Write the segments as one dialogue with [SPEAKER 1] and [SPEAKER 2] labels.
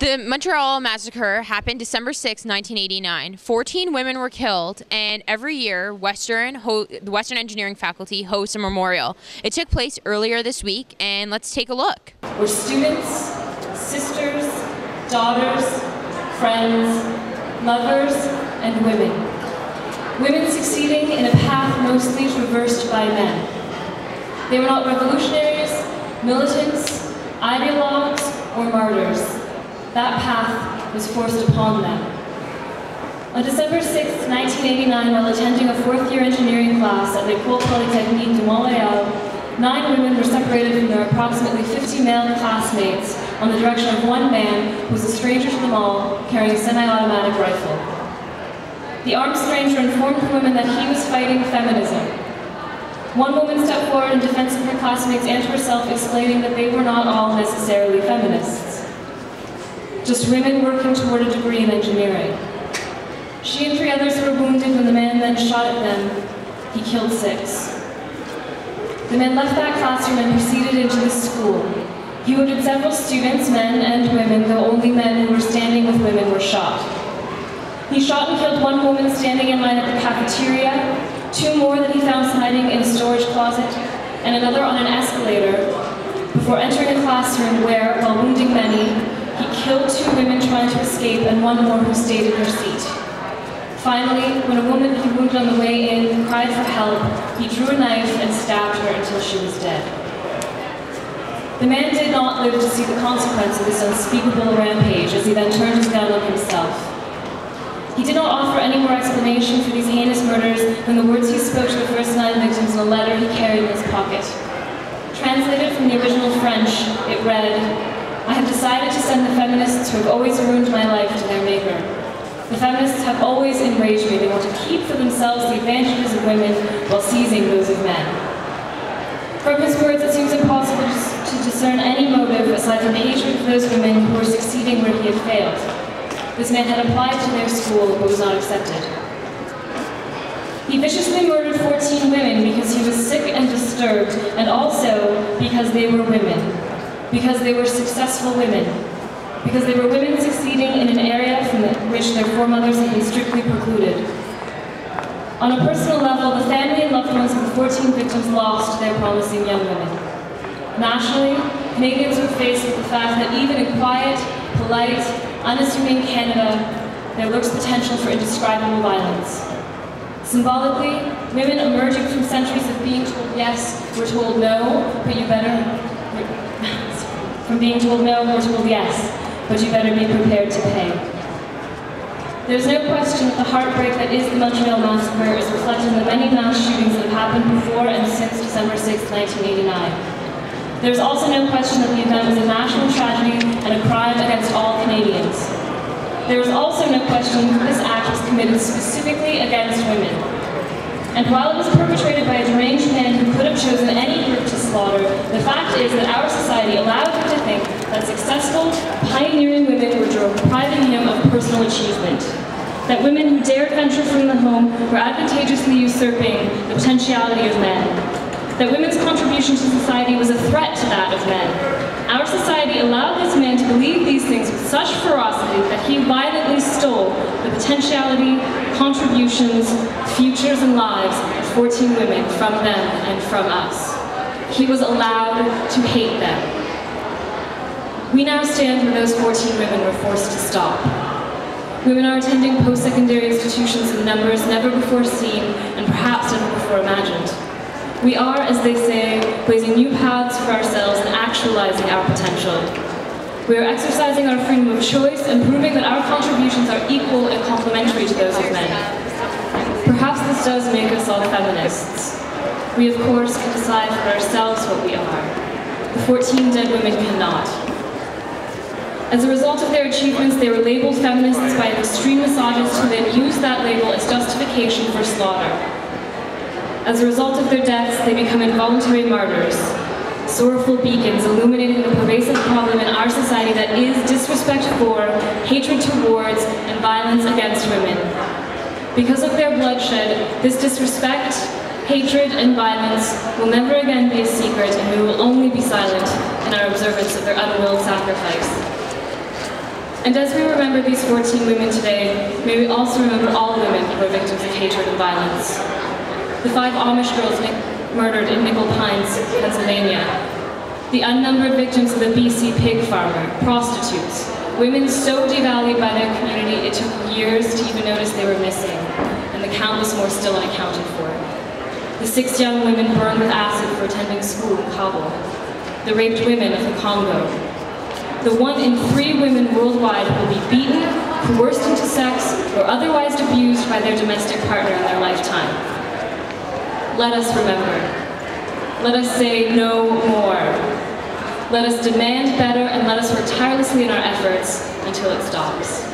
[SPEAKER 1] The Montreal massacre happened December 6, 1989. 14 women were killed, and every year, the Western Engineering faculty hosts a memorial. It took place earlier this week, and let's take a look.
[SPEAKER 2] We're students, sisters, daughters, friends, lovers, and women. Women succeeding in a path mostly traversed by men. They were not revolutionaries, militants, ideologues, or martyrs. That path was forced upon them. On December 6, 1989, while attending a fourth-year engineering class at l'École Polytechnique de Montréal, 9 women were separated from their approximately 50 male classmates on the direction of one man who was a stranger to them all, carrying a semi-automatic rifle. The armed stranger informed the women that he was fighting feminism. One woman stepped forward in defense of her classmates and herself, explaining that they were not all necessarily feminists. Just women working toward a degree in engineering. She and 3 others were wounded when the man then shot at them. He killed 6. The man left that classroom and proceeded into the school. He wounded several students, men and women, though only men who were standing with women were shot. He shot and killed 1 woman standing in line at the cafeteria, 2 more that he found hiding in a storage closet, and another on an escalator, before entering a classroom where, while wounding many, he killed 2 women trying to escape and 1 more who stayed in her seat. Finally, when a woman he wounded on the way in cried for help, he drew a knife and stabbed her until she was dead. The man did not live to see the consequence of this unspeakable rampage, as he then turned his gun on himself. He did not offer any more explanation for these heinous murders than the words he spoke to the first 9 victims in a letter he carried in his pocket. Translated from the original French, it read, "I have decided to send the feminists who have always ruined my life to their maker. The feminists have always enraged me. They want to keep for themselves the advantages of women while seizing those of men." From his words, it seems impossible to discern any motive aside from hatred for those women who were succeeding where he had failed. This man had applied to their school but was not accepted. He viciously murdered 14 women because he was sick and disturbed, and also because they were women. Because they were successful women. Because they were women succeeding in an area from which their foremothers had been strictly precluded. On a personal level, the family and loved ones of the 14 victims lost their promising young women. Nationally, Canadians were faced with the fact that even in quiet, polite, unassuming Canada, there lurks potential for indescribable violence. Symbolically, women emerging from centuries of being told yes, were told no, but you better... From being told no, we're told yes, but you better be prepared to pay. There's no question that the heartbreak that is the Montreal massacre is reflected in the many mass shootings that have happened before and since December 6, 1989. There's also no question that the event was a national tragedy and a crime against all Canadians. There is also no question that this act was committed specifically against women. And while it was perpetrated by a deranged man who could have chosen any group to slaughter, the fact is that our society allowed him to think that successful, pioneering women were depriving him of personal achievement. That women who dared venture from the home were advantageously usurping the potentiality of men. That women's contribution to society was a threat to that of men. Our society allowed this man to believe these things with such ferocity that he violently stole the potentiality, contributions, futures, and lives of 14 women from them and from us. He was allowed to hate them. We now stand where those 14 women were forced to stop. Women are attending post-secondary institutions in numbers never before seen and perhaps never before imagined. We are, as they say, blazing new paths for ourselves and actualizing our potential. We are exercising our freedom of choice and proving that our contributions are equal and complementary to those of men. Perhaps this does make us all feminists. We, of course, can decide for ourselves what we are. The 14 dead women cannot. As a result of their achievements, they were labeled feminists by an extreme misogynist who then used that label as justification for slaughter. As a result of their deaths, they become involuntary martyrs, sorrowful beacons illuminating the pervasive problem in our society that is disrespect for, hatred towards, and violence against women. Because of their bloodshed, this disrespect, hatred, and violence will never again be a secret, and we will only be silent in our observance of their unwilled sacrifice. And as we remember these 14 women today, may we also remember all women who are victims of hatred and violence. The 5 Amish girls murdered in Nickel Pines, Pennsylvania. The unnumbered victims of the BC pig farmer, prostitutes, women so devalued by their community it took years to even notice they were missing, and the countless more still unaccounted for. The 6 young women burned with acid for attending school in Kabul. The raped women of the Congo. The 1 in 3 women worldwide who will be beaten, coerced into sex, or otherwise abused by their domestic partner in their lifetime. Let us remember. Let us say no more. Let us demand better, and let us work tirelessly in our efforts until it stops.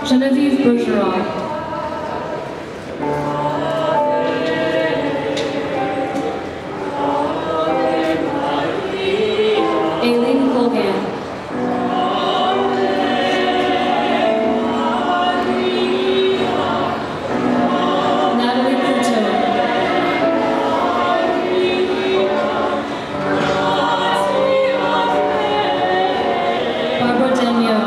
[SPEAKER 2] Genevieve Bergeron. Aileen Colgan. Natalie Couture. Barbara Daniel.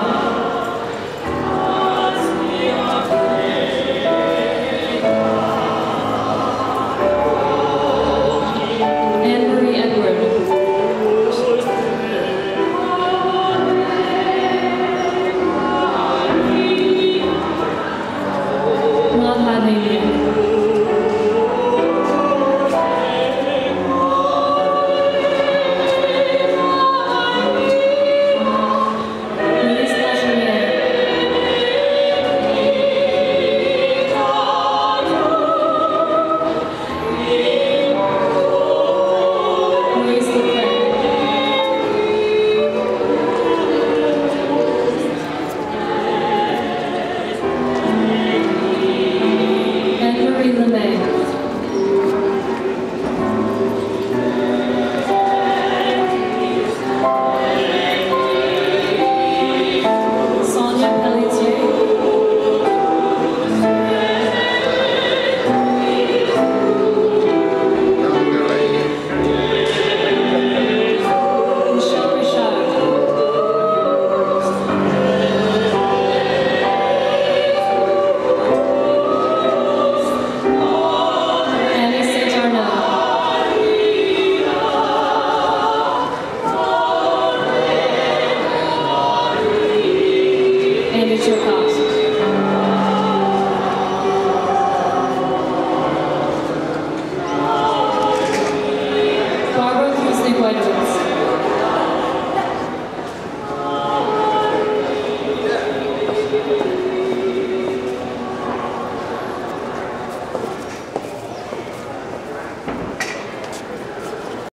[SPEAKER 2] Barbara Kusnik-Whitewoods.